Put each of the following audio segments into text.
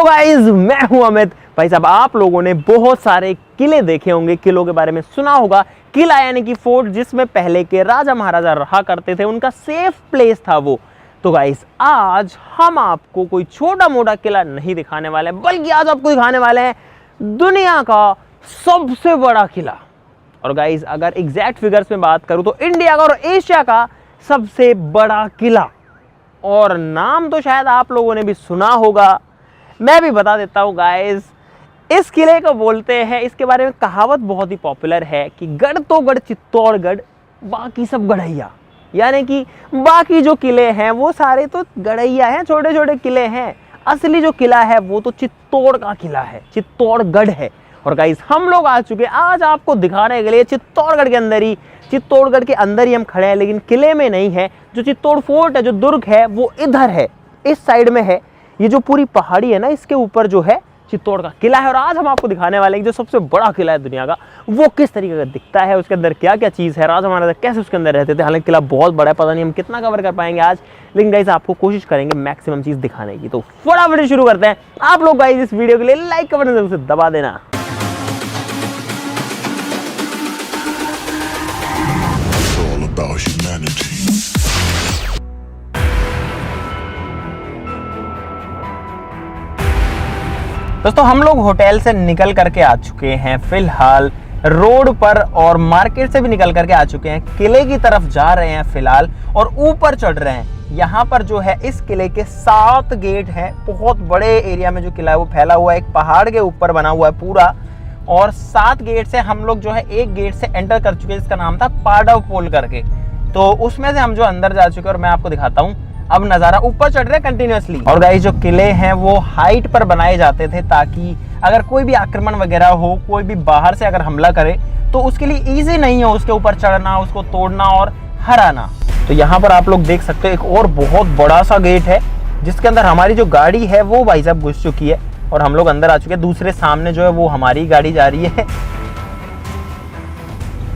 Guys, मैं हूं अमित। भाई साहब, आप लोगों ने बहुत सारे किले देखे होंगे, किलों के बारे में सुना होगा। किला यानी कि फोर्ट, जिसमें पहले के राजा महाराजा रहा करते थे, उनका सेफ प्लेस था वो। तो गाइस, आज हम आपको कोई छोटा मोटा किला नहीं दिखाने वाले हैं, बल्कि आज आपको दिखाने वाले हैं दुनिया का सबसे बड़ा किला। और गाइस, अगर एग्जैक्ट फिगर्स में बात करूं तो इंडिया का और एशिया का सबसे बड़ा किला। और नाम तो शायद आप लोगों ने भी सुना होगा, मैं भी बता देता हूं गाइस। इस किले को बोलते हैं, इसके बारे में कहावत बहुत ही पॉपुलर है कि गढ़ तो गढ़ चित्तौड़गढ़, बाकी सब गढ़ैया। यानी कि बाकी जो किले हैं वो सारे तो गढ़ैया हैं, छोटे छोटे किले हैं। असली जो किला है वो तो चित्तौड़ का किला है, चित्तौड़गढ़ है। और गाइस, हम लोग आ चुके हैं आज आपको दिखाने के लिए चित्तौड़गढ़ के अंदर ही। चित्तौड़गढ़ के अंदर ही हम खड़े हैं, लेकिन किले में नहीं है। जो चित्तौड़ फोर्ट है, जो दुर्ग है, वो इधर है, इस साइड में है। ये जो पूरी पहाड़ी है ना, इसके ऊपर जो है चित्तौड़ का किला है। और आज हम आपको दिखाने वाले हैं जो सबसे बड़ा किला है दुनिया का, वो किस तरीके का दिखता है, उसके अंदर क्या क्या चीज़ है, राजा महाराजा कैसे उसके अंदर रहते थे। हालांकि किला बहुत बड़ा है, पता नहीं हम कितना कवर कर पाएंगे आज, लेकिन गाइस आपको कोशिश करेंगे मैक्सिमम चीज़ दिखाने की। तो फटाफट शुरू करते हैं। आप लोग गाइस इस वीडियो के लिए लाइक का बटन जरूर से दबा देना। दोस्तों, हम लोग होटल से निकल करके आ चुके हैं फिलहाल रोड पर, और मार्केट से भी निकल करके आ चुके हैं। किले की तरफ जा रहे हैं फिलहाल और ऊपर चढ़ रहे हैं। यहाँ पर जो है इस किले के 7 गेट हैं। बहुत बड़े एरिया में जो किला है वो फैला हुआ है, एक पहाड़ के ऊपर बना हुआ है पूरा। और 7 गेट से हम लोग जो है एक गेट से एंटर कर चुके हैं, जिसका नाम था पाडव पोल करके। तो उसमें से हम जो अंदर जा चुके हैं, और मैं आपको दिखाता हूँ अब नज़ारा। ऊपर चढ़ रहे हैं कंटिन्यूअसली। और गाइस, जो किले हैं वो हाइट पर बनाए जाते थे, ताकि अगर कोई भी आक्रमण वगैरह हो, कोई भी बाहर से अगर हमला करे तो उसके लिए इजी नहीं हो उसके ऊपर चढ़ना, उसको तोड़ना और हराना। तो यहाँ पर आप लोग देख सकते हो एक और बहुत बड़ा सा गेट है, जिसके अंदर हमारी जो गाड़ी है वो भाई साहब घुस चुकी है और हम लोग अंदर आ चुके हैं। दूसरे सामने जो है वो हमारी गाड़ी जा रही है।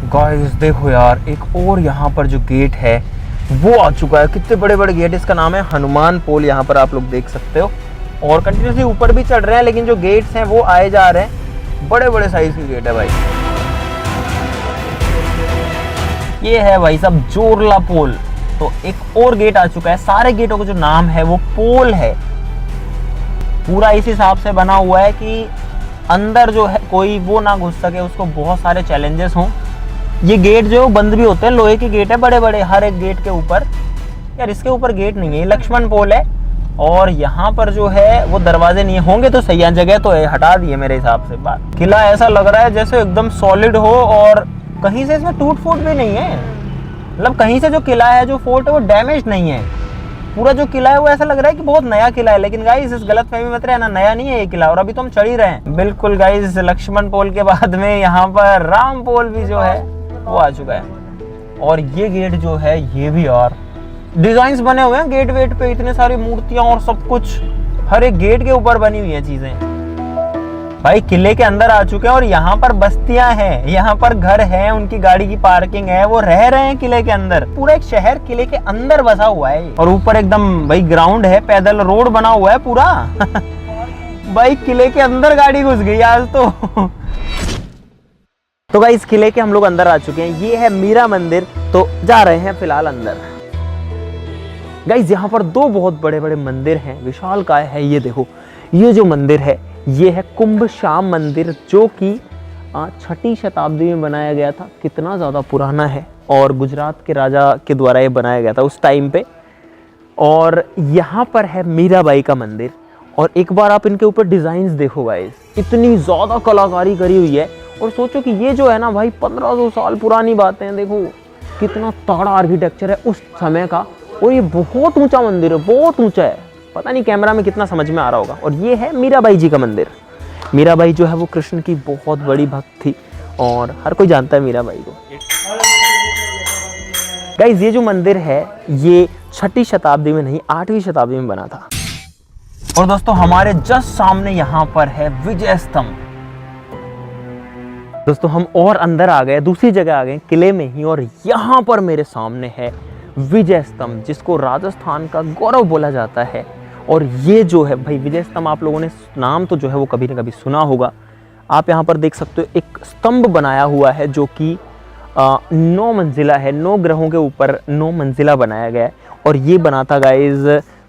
गाइस देखो यार, एक और यहाँ पर जो गेट है वो आ चुका है। कितने बड़े बड़े गेट, इसका नाम है हनुमान पोल। यहाँ पर आप लोग देख सकते हो, और कंटिन्यूसली ऊपर भी चढ़ रहे हैं, लेकिन जो गेट्स हैं वो आए जा रहे हैं। बड़े बड़े साइज के गेट है भाई। ये है भाई साहब जोरला पोल। तो एक और गेट आ चुका है। सारे गेटों का जो नाम है वो पोल है। पूरा इस हिसाब से बना हुआ है कि अंदर जो है कोई वो ना घुस सके, उसको बहुत सारे चैलेंजेस हों। ये गेट जो बंद भी होते हैं, लोहे के गेट है बड़े बड़े हर एक गेट के ऊपर। यार इसके ऊपर गेट नहीं है, लक्ष्मण पोल है। और यहाँ पर जो है वो दरवाजे नहीं होंगे तो सही है, जगह तो है, हटा दिए मेरे हिसाब से। बात किला ऐसा लग रहा है जैसे एकदम सॉलिड हो, और कहीं से इसमें टूट फूट भी नहीं है। मतलब कहीं से जो किला है, जो फोर्ट है, वो डैमेज नहीं है। पूरा जो किला है वो ऐसा लग रहा है कि बहुत नया किला है, लेकिन गाइस इस गलत फहमी मत रहना, नया नहीं है ये किला। और अभी तो हम चढ़ ही रहे हैं। बिल्कुल गाइस, लक्ष्मण पोल के बाद में यहाँ पर राम पोल भी जो है वो आ चुका है। और ये गेट जो है, ये भी यार डिजाइन्स बने हुए हैं गेट वेट पे, इतने सारी मूर्तियां और सब कुछ हर एक गेट के ऊपर बनी हुई है चीजें। भाई किले के अंदर आ चुके हैं और यहाँ पर बस्तियां हैं, यहाँ पर घर है, उनकी गाड़ी की पार्किंग है, वो रह रहे हैं किले के अंदर। पूरा एक शहर किले के अंदर बसा हुआ है। और ऊपर एकदम भाई ग्राउंड है, पैदल रोड बना हुआ है पूरा। भाई किले के अंदर गाड़ी घुस गई आज तो गाइस किले के हम लोग अंदर आ चुके हैं। ये है मीरा मंदिर, तो जा रहे हैं फिलहाल अंदर। गाइस, यहाँ पर 2 बहुत बड़े बड़े मंदिर हैं, विशालकाय है। ये देखो, ये जो मंदिर है ये है कुंभ श्याम मंदिर, जो कि 6ठी शताब्दी में बनाया गया था। कितना ज़्यादा पुराना है, और गुजरात के राजा के द्वारा ये बनाया गया था उस टाइम पे। और यहाँ पर है मीराबाई का मंदिर। और एक बार आप इनके ऊपर डिज़ाइंस देखो गाइस, इतनी ज़्यादा कलाकारी करी हुई है। और सोचो कि ये जो है ना भाई 1500 साल पुरानी बातें हैं। देखो कितना तगड़ा आर्किटेक्चर है उस समय का। और ये बहुत ऊंचा मंदिर है, बहुत ऊंचा है। पता नहीं कैमरा में कितना समझ में आ रहा होगा। और ये है मीराबाई जी का मंदिर। मीराबाई जो है वो कृष्ण की बहुत बड़ी भक्त थी, और हर कोई जानता है मीराबाई को। गाइस, ये जो मंदिर है ये 6ठी शताब्दी में नहीं, 8वीं शताब्दी में बना था। और दोस्तों, हमारे जस्ट सामने यहाँ पर है विजय स्तंभ। दोस्तों, हम और अंदर आ गए, दूसरी जगह आ गए किले में ही, और यहाँ पर मेरे सामने है विजय स्तंभ, जिसको राजस्थान का गौरव बोला जाता है। और ये जो है भाई विजय स्तंभ, आप लोगों ने नाम तो जो है वो कभी ना कभी सुना होगा। आप यहाँ पर देख सकते हो एक स्तंभ बनाया हुआ है जो कि 9 मंजिला है, 9 ग्रहों के ऊपर 9 मंजिला बनाया गया है और ये बना था गाइज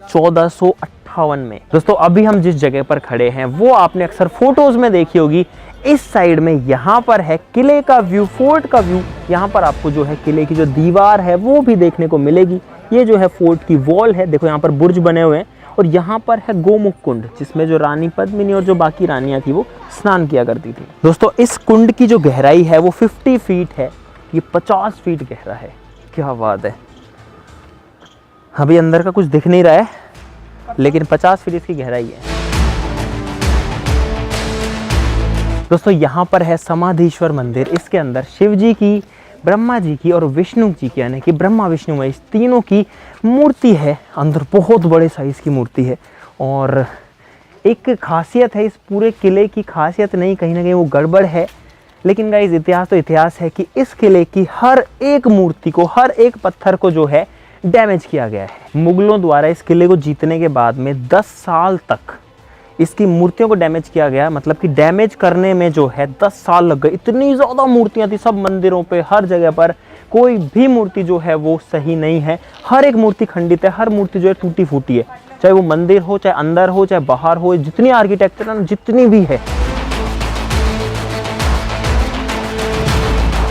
1458 में। दोस्तों अभी हम जिस जगह पर खड़े हैं वो आपने अक्सर फोटोज में देखी होगी। इस साइड में यहाँ पर है किले का व्यू, फोर्ट का व्यू। यहाँ पर आपको जो है किले की जो दीवार है वो भी देखने को मिलेगी। ये जो है फोर्ट की वॉल है, देखो यहाँ पर बुर्ज बने हुए हैं और यहाँ पर है गोमुख कुंड जिसमें जो रानी पद्मिनी और जो बाकी रानियां थी वो स्नान किया करती थी। दोस्तों इस कुंड की जो गहराई है वो 50 फीट है, ये 50 फीट गहरा है। क्या बात है, अभी अंदर का कुछ दिख नहीं रहा है लेकिन 50 फीट इसकी गहराई है। दोस्तों यहाँ पर है समाधीश्वर मंदिर। इसके अंदर शिव जी की, ब्रह्मा जी की और विष्णु जी की, यानी कि ब्रह्मा विष्णु महेश तीनों की मूर्ति है। अंदर बहुत बड़े साइज की मूर्ति है और एक खासियत है इस पूरे किले की, खासियत नहीं कहीं ना कहीं वो गड़बड़ है, लेकिन गाइस इतिहास तो इतिहास है कि इस किले की हर एक मूर्ति को, हर एक पत्थर को जो है डैमेज किया गया है। मुगलों द्वारा इस किले को जीतने के बाद में 10 साल तक इसकी मूर्तियों को डैमेज किया गया, मतलब कि डैमेज करने में जो है 10 साल लग गए। इतनी ज़्यादा मूर्तियां थी सब मंदिरों पे, हर जगह पर कोई भी मूर्ति जो है वो सही नहीं है, हर एक मूर्ति खंडित है, हर मूर्ति जो है टूटी फूटी है, चाहे वो मंदिर हो, चाहे अंदर हो, चाहे बाहर हो, जितनी आर्किटेक्चर है जितनी भी है।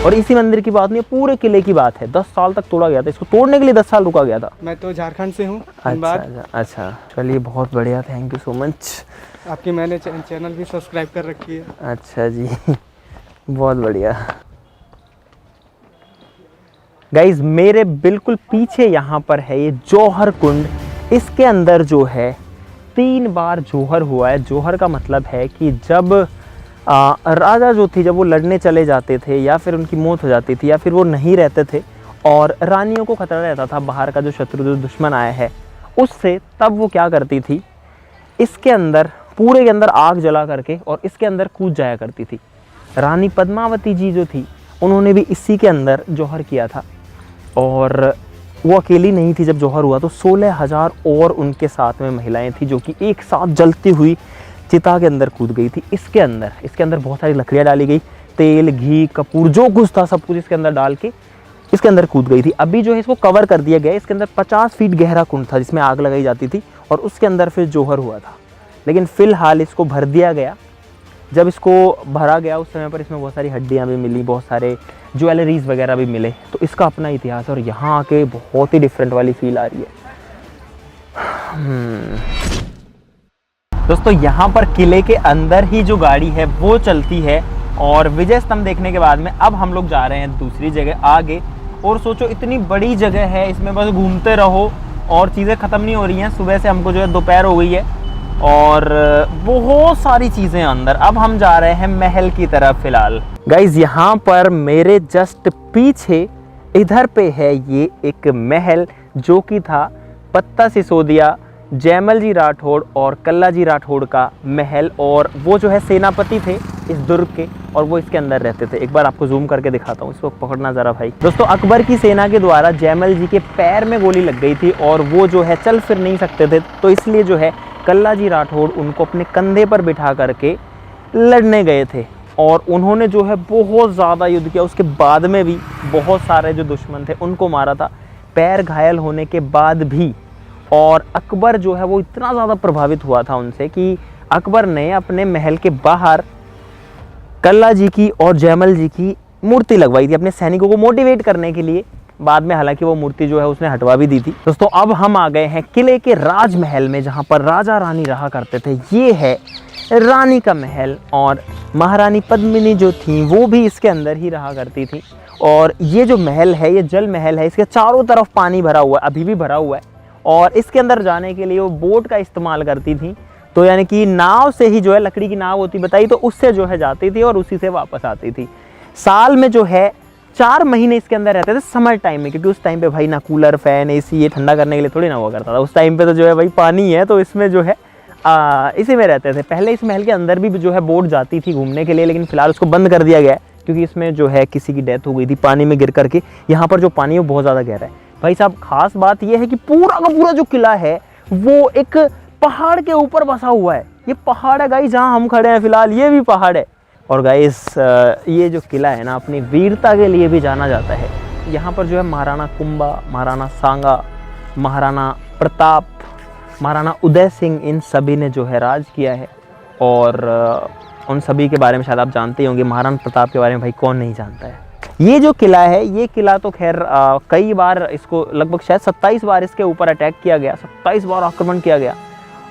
और इसी मंदिर की बात नहीं, पूरे किले की बात है। 10 साल तक तोड़ा गया था, इसको तोड़ने के लिए 10 साल रुका गया था। मैं तो झारखंड से हूँ। अच्छा, चलिए बहुत बढ़िया, थैंक यू सो मच। आपकी मैंने चैनल भी सब्सक्राइब कर रखी है। अच्छा जी, बहुत बढ़िया। गाइज मेरे बिल्कुल पीछे यहाँ पर है ये जौहर कुंड। इसके अंदर जो है 3 बार जौहर हुआ है। जौहर का मतलब है कि जब राजा जो थी, जब वो लड़ने चले जाते थे या फिर उनकी मौत हो जाती थी या फिर वो नहीं रहते थे और रानियों को खतरा रहता था बाहर का जो शत्रु, जो दुश्मन आया है उससे, तब वो क्या करती थी, इसके अंदर, पूरे के अंदर आग जला करके और इसके अंदर कूद जाया करती थी। रानी पद्मावती जी जो थी उन्होंने भी इसी के अंदर जौहर किया था और वो अकेली नहीं थी। जब जौहर हुआ तो 16,000 और उनके साथ में महिलाएं थी जो कि एक साथ जलती हुई चिता के अंदर कूद गई थी। इसके अंदर बहुत सारी लकड़ियाँ डाली गई, तेल, घी, कपूर, जो कुछ था सब कुछ इसके अंदर डाल के इसके अंदर कूद गई थी। अभी जो है इसको कवर कर दिया गया है। इसके अंदर 50 फीट गहरा कुंड था जिसमें आग लगाई जाती थी और उसके अंदर फिर जौहर हुआ था, लेकिन फिलहाल इसको भर दिया गया। जब इसको भरा गया उस समय पर इसमें बहुत सारी हड्डियाँ भी मिली, बहुत सारे ज्वेलरीज वगैरह भी मिले, तो इसका अपना इतिहास है और यहाँ आके बहुत ही डिफरेंट वाली फील आ रही है। दोस्तों यहाँ पर किले के अंदर ही जो गाड़ी है वो चलती है और विजय स्तंभ देखने के बाद में अब हम लोग जा रहे हैं दूसरी जगह आगे। और सोचो इतनी बड़ी जगह है, इसमें बस घूमते रहो और चीज़ें ख़त्म नहीं हो रही हैं। सुबह से हमको जो है दोपहर हो गई है और बहुत सारी चीज़ें अंदर। अब हम जा रहे हैं महल की तरफ। फिलहाल गाइज यहाँ पर मेरे जस्ट पीछे इधर पे है ये एक महल जो कि था पत्ता सिसोदिया, जयमल जी राठौड़ और कल्ला जी राठौड़ का महल, और वो जो है सेनापति थे इस दुर्ग के और वो इसके अंदर रहते थे। एक बार आपको जूम करके दिखाता हूँ, इसको पकड़ना ज़रा भाई। दोस्तों अकबर की सेना के द्वारा जयमल जी के पैर में गोली लग गई थी और वो जो है चल फिर नहीं सकते थे, तो इसलिए जो है कल्ला जी राठौड़ उनको अपने कंधे पर बिठा करके लड़ने गए थे और उन्होंने जो है बहुत ज़्यादा युद्ध किया। उसके बाद में भी बहुत सारे जो दुश्मन थे उनको मारा था, पैर घायल होने के बाद भी। और अकबर जो है वो इतना ज़्यादा प्रभावित हुआ था उनसे कि अकबर ने अपने महल के बाहर कल्ला जी की और जयमल जी की मूर्ति लगवाई थी अपने सैनिकों को मोटिवेट करने के लिए। बाद में हालांकि वो मूर्ति जो है उसने हटवा भी दी थी। दोस्तों अब हम आ गए हैं किले के राजमहल में जहाँ पर राजा रानी रहा करते थे। ये है रानी का महल और महारानी पद्मिनी जो थी वो भी इसके अंदर ही रहा करती थी। और ये जो महल है ये जल महल है, इसके चारों तरफ पानी भरा हुआ है, अभी भी भरा हुआ है। और इसके अंदर जाने के लिए वो बोट का इस्तेमाल करती थी, तो यानी कि नाव से ही जो है, लकड़ी की नाव होती बताई, तो उससे जो है जाती थी और उसी से वापस आती थी। साल में जो है 4 महीने इसके अंदर रहते थे समर टाइम में, क्योंकि उस टाइम पे भाई ना कूलर, फैन, एसी ये ठंडा करने के लिए थोड़ी ना हुआ करता था। उस टाइम पे तो जो है भाई पानी है, तो इसमें जो है इसी में रहते थे। पहले इस महल के अंदर भी जो है बोट जाती थी घूमने के लिए, लेकिन फिलहाल उसको बंद कर दिया गया है क्योंकि इसमें जो है किसी की डेथ हो गई थी पानी में गिर करके। यहाँ पर जो पानी है वो बहुत ज़्यादा गहरा है भाई साहब। खास बात यह है कि पूरा का पूरा जो किला है वो एक पहाड़ के ऊपर बसा हुआ है। ये पहाड़ है गाइस जहाँ हम खड़े हैं फिलहाल, ये भी पहाड़ है। और गाइस ये जो किला है ना अपनी वीरता के लिए भी जाना जाता है। यहाँ पर जो है महाराणा कुंभा, महाराणा सांगा, महाराणा प्रताप, महाराणा उदय सिंह, इन सभी ने जो है राज किया है। और उन सभी के बारे में शायद आप जानते ही होंगे। महाराणा प्रताप के बारे में भाई कौन नहीं जानता है। ये जो किला है, ये किला तो खैर कई बार इसको लगभग शायद 27 बार इसके ऊपर अटैक किया गया, 27 बार आक्रमण किया गया।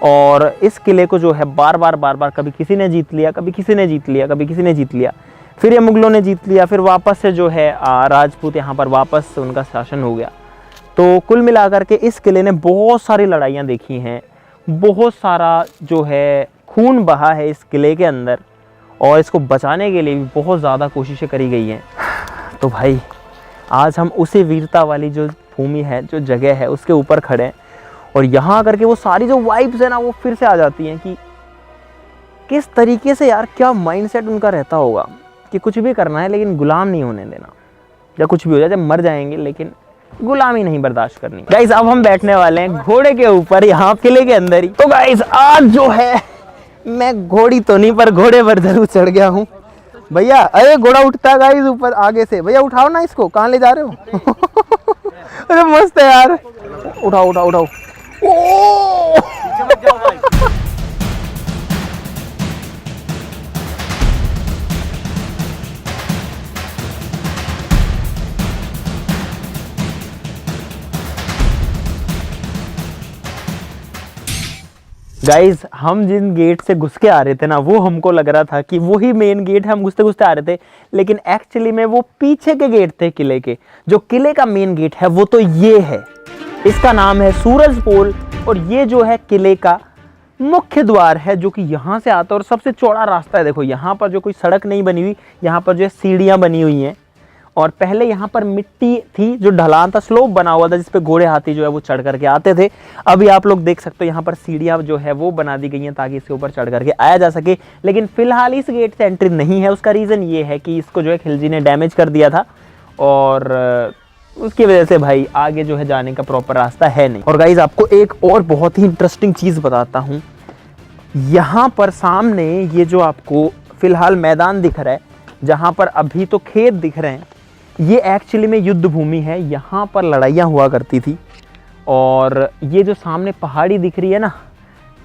और इस किले को जो है बार बार कभी किसी ने जीत लिया, कभी किसी ने जीत लिया, कभी किसी ने जीत लिया, फिर ये मुगलों ने जीत लिया, फिर वापस से जो है राजपूत यहाँ पर वापस उनका शासन हो गया। तो कुल मिलाकर के इस किले ने बहुत सारी लड़ाइयाँ देखी हैं, बहुत सारा जो है खून बहा है इस किले के अंदर, और इसको बचाने के लिए भी बहुत ज़्यादा कोशिशें करी गई हैं। तो भाई आज हम उसी वीरता वाली जो भूमि है, जो जगह है, उसके ऊपर खड़े हैं। और यहाँ आकर के वो सारी जो वाइब्स है ना वो फिर से आ जाती हैं कि किस तरीके से यार, क्या माइंडसेट उनका रहता होगा कि कुछ भी करना है लेकिन गुलाम नहीं होने देना, या कुछ भी हो जाए, जब मर जाएंगे लेकिन गुलामी नहीं बर्दाश्त करनी। गाइस अब हम बैठने वाले हैं घोड़े के ऊपर, यहाँ किले के अंदर ही। तो गाइस आज जो है मैं घोड़ी तो नहीं पर घोड़े पर जरूर चढ़ गया हूँ। भैया अरे घोड़ा उठता है गाइस ऊपर आगे से, भैया उठाओ ना इसको, कहाँ ले जा रहे हो? अरे मस्त है यार, उठाओ उठाओ उठाओ। ओ गाइज हम जिन गेट से घुस के आ रहे थे ना, वो हमको लग रहा था कि वो ही मेन गेट है, हम घुसते घुसते आ रहे थे, लेकिन एक्चुअली में वो पीछे के गेट थे किले के। जो किले का मेन गेट है वो तो ये है, इसका नाम है सूरज पोल। और ये जो है किले का मुख्य द्वार है, जो कि यहाँ से आता है और सबसे चौड़ा रास्ता है। देखो यहाँ पर जो कोई सड़क नहीं बनी हुई, यहाँ पर जो है सीढ़ियाँ बनी हुई हैं। और पहले यहाँ पर मिट्टी थी, जो ढलान था, स्लोप बना हुआ था, जिसपे घोड़े हाथी जो है वो चढ़ करके आते थे। अभी आप लोग देख सकते हो यहाँ पर सीढ़ियाँ जो है वो बना दी गई हैं ताकि इसके ऊपर चढ़ करके आया जा सके। लेकिन फिलहाल इस गेट से एंट्री नहीं है। उसका रीज़न ये है कि इसको जो है खिलजी ने डैमेज कर दिया था, और उसकी वजह से भाई आगे जो है जाने का प्रॉपर रास्ता है नहीं। और गाइज आपको एक और बहुत ही इंटरेस्टिंग चीज़ बताता हूँ। यहाँ पर सामने ये जो आपको फिलहाल मैदान दिख रहा है, जहाँ पर अभी तो खेत दिख रहे हैं, ये एक्चुअली में युद्ध भूमि है। यहाँ पर लड़ाइयाँ हुआ करती थी। और ये जो सामने पहाड़ी दिख रही है ना,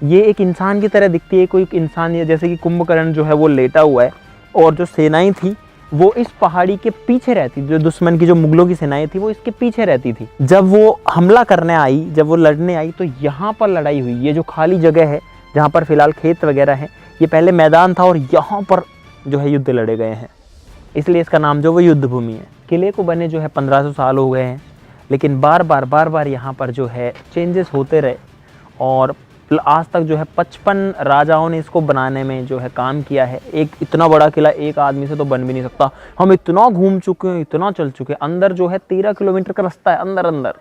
ये एक इंसान की तरह दिखती है। कोई इंसान, जैसे कि कुंभकर्ण जो है वो लेटा हुआ है, और जो सेनाएं थी वो इस पहाड़ी के पीछे रहती थी। जो दुश्मन की, जो मुगलों की सेनाएं थी, वो इसके पीछे रहती थी। जब वो हमला करने आई, जब वो लड़ने आई, तो यहाँ पर लड़ाई हुई। ये जो खाली जगह है जहाँ पर फिलहाल खेत वगैरह है, ये पहले मैदान था, और यहाँ पर जो है युद्ध लड़े गए हैं, इसलिए इसका नाम जो वो युद्ध भूमि है। किले को बने जो है 1500 साल हो गए हैं, लेकिन बार बार यहाँ पर जो है चेंजेस होते रहे। और आज तक जो है 55 राजाओं ने इसको बनाने में जो है काम किया है। एक इतना बड़ा किला एक आदमी से तो बन भी नहीं सकता। हम इतना घूम चुके हैं, इतना चल चुके हैं। अंदर जो है 13 किलोमीटर का रास्ता है, अंदर अंदर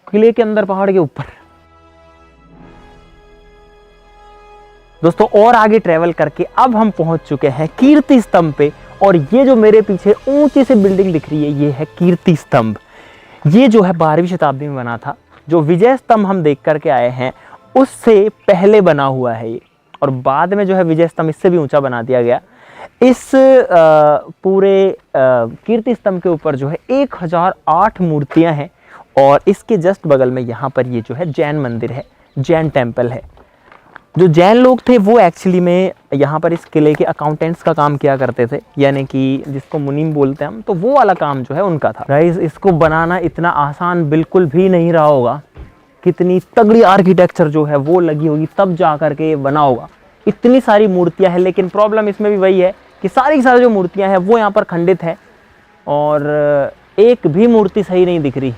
किले के अंदर, पहाड़ के ऊपर। दोस्तों और आगे ट्रेवल करके अब हम पहुंच चुके हैं कीर्ति स्तंभ पे। और ये जो मेरे पीछे ऊंची सी बिल्डिंग दिख रही है, ये है कीर्ति स्तंभ। ये जो है 12वीं शताब्दी में बना था। जो विजय स्तंभ हम देख करके आए हैं, उससे पहले बना हुआ है ये, और बाद में जो है विजय स्तंभ इससे भी ऊंचा बना दिया गया। इस पूरे कीर्ति स्तंभ के ऊपर जो है 1008 मूर्तियां हैं। और इसके जस्ट बगल में यहाँ पर ये जो है जैन मंदिर है, जैन टेम्पल है। जो जैन लोग थे वो एक्चुअली में यहाँ पर इस किले के अकाउंटेंट्स का काम किया करते थे, यानी कि जिसको मुनीम बोलते हैं हम, तो वो वाला काम जो है उनका था। गाइस इसको बनाना इतना आसान बिल्कुल भी नहीं रहा होगा। कितनी तगड़ी आर्किटेक्चर जो है वो लगी होगी, तब जा कर के ये बना होगा। इतनी सारी मूर्तियाँ हैं, लेकिन प्रॉब्लम इसमें भी वही है कि सारी की सारी जो मूर्तियाँ हैं वो यहाँ पर खंडित है, और एक भी मूर्ति सही नहीं दिख रही।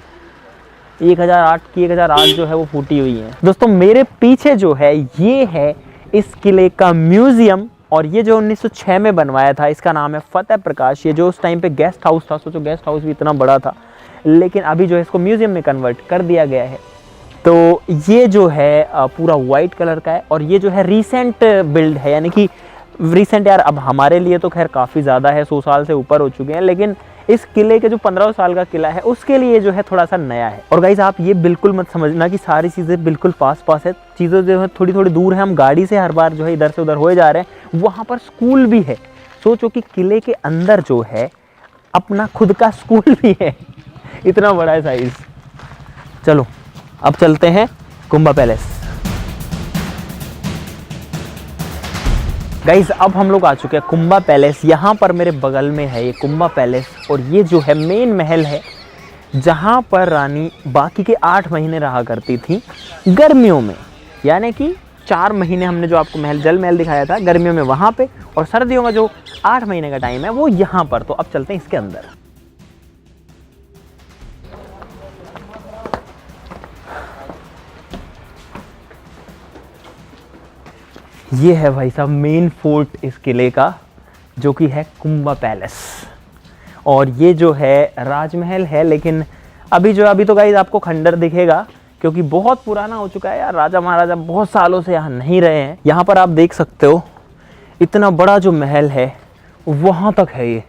1008 की 1008 जो है वो फूटी हुई है। दोस्तों मेरे पीछे जो है ये है इस किले का म्यूजियम, और ये जो 1906 में बनवाया था, इसका नाम है फतेह प्रकाश। ये जो उस टाइम पे गेस्ट हाउस था, सोचो गेस्ट हाउस भी इतना बड़ा था, लेकिन अभी जो है इसको म्यूजियम में कन्वर्ट कर दिया गया है। तो ये जो है पूरा वाइट कलर का है, और ये जो है रिसेंट बिल्ड है, यानी कि रिसेंट यार, अब हमारे लिए तो खैर काफ़ी ज़्यादा है, 100 साल से ऊपर हो चुके हैं, लेकिन इस किले के जो 15 साल का किला है उसके लिए जो है थोड़ा सा नया है। और गाइस आप ये बिल्कुल मत समझना कि सारी चीज़ें बिल्कुल पास पास है, चीज़ें जो है थोड़ी थोड़ी दूर है। हम गाड़ी से हर बार जो है इधर से उधर होए जा रहे हैं। वहाँ पर स्कूल भी है। सोचो कि किले के अंदर जो है अपना खुद का स्कूल भी है, इतना बड़ा है साइज। चलो अब चलते हैं कुंभा पैलेस। गाइज अब हम लोग आ चुके हैं कुंभा पैलेस। यहाँ पर मेरे बगल में है ये कुंभा पैलेस और ये जो है मेन महल है जहाँ पर रानी बाकी के 8 महीने रहा करती थी गर्मियों में। यानी कि 4 महीने हमने जो आपको जल महल दिखाया था गर्मियों में वहाँ पे, और सर्दियों का जो 8 महीने का टाइम है वो यहाँ पर। तो अब चलते हैं इसके अंदर। ये है भाई साहब मेन फोर्ट इस किले का, जो कि है कुंभा पैलेस। और ये जो है राजमहल है, लेकिन अभी तो गाइस आपको खंडर दिखेगा क्योंकि बहुत पुराना हो चुका है यार। राजा महाराजा बहुत सालों से यहाँ नहीं रहे हैं। यहाँ पर आप देख सकते हो इतना बड़ा जो महल है वहाँ तक है ये,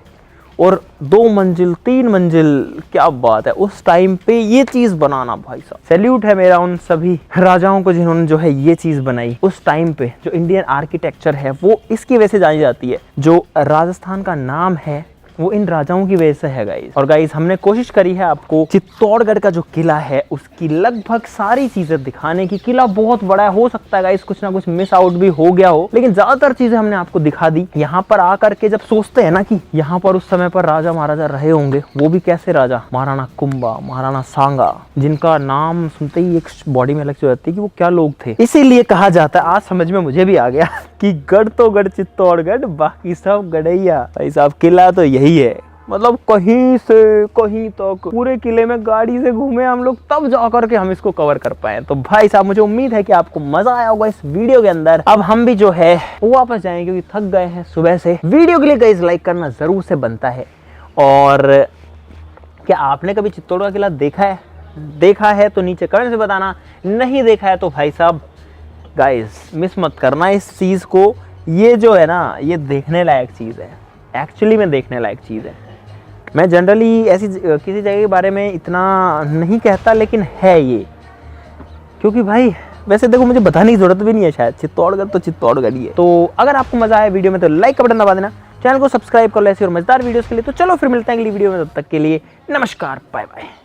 और 2 मंजिल 3 मंजिल, क्या बात है। उस टाइम पे ये चीज बनाना भाई साहब, सैल्यूट है मेरा उन सभी राजाओं को जिन्होंने जो है ये चीज बनाई उस टाइम पे। जो इंडियन आर्किटेक्चर है वो इसकी वजह से जानी जाती है। जो राजस्थान का नाम है वो इन राजाओं की वजह से है गाइस। और गाइस हमने कोशिश करी है आपको चित्तौड़गढ़ का जो किला है उसकी लगभग सारी चीजें दिखाने की। किला बहुत बड़ा है, हो सकता है गाइस कुछ ना कुछ मिस आउट भी हो गया हो, लेकिन ज्यादातर चीजें हमने आपको दिखा दी। यहाँ पर आकर के जब सोचते हैं ना कि यहाँ पर उस समय पर राजा महाराजा रहे होंगे, वो भी कैसे राजा, महाराणा कुंभा, महाराणा सांगा, जिनका नाम सुनते ही एक बॉडी में अलग से जाती है कि वो क्या लोग थे। इसीलिए कहा जाता है, आज समझ में मुझे भी आ गया कि गढ़ तो गढ़ चित्तौड़गढ़, बाकी सब गढ़ैया। भाई साहब किला तो यही है, मतलब कहीं से कहीं तक पूरे किले में गाड़ी से घूमे हम लोग तब जाकर के हम इसको कवर कर पाए। तो भाई साहब मुझे उम्मीद है कि आपको मजा आया होगा इस वीडियो के अंदर। अब हम भी जो है वापस जाएंगे क्योंकि थक गए हैं सुबह से। वीडियो के लिए गाइस लाइक करना जरूर से बनता है। और क्या आपने कभी चित्तौड़गढ़ किला देखा है तो नीचे कमेंट से बताना, नहीं देखा है तो भाई साहब गाइस मिस मत करना इस चीज को। ये जो है ना ये देखने लायक चीज है, एक्चुअली में देखने लायक चीज है। मैं जनरली ऐसी किसी जगह के बारे में इतना नहीं कहता, लेकिन है ये, क्योंकि भाई वैसे देखो मुझे बताने की जरूरत भी नहीं है शायद, चित्तौड़गढ़ तो चित्तौड़गढ़ ही है। तो अगर आपको मजा आया वीडियो में तो लाइक का बटन दबा देना, चैनल को सब्सक्राइब कर लो ऐसी और मजेदार वीडियोस के लिए। तो चलो फिर मिलते हैं अगली वीडियो में, तब तक के लिए नमस्कार, बाय बाय।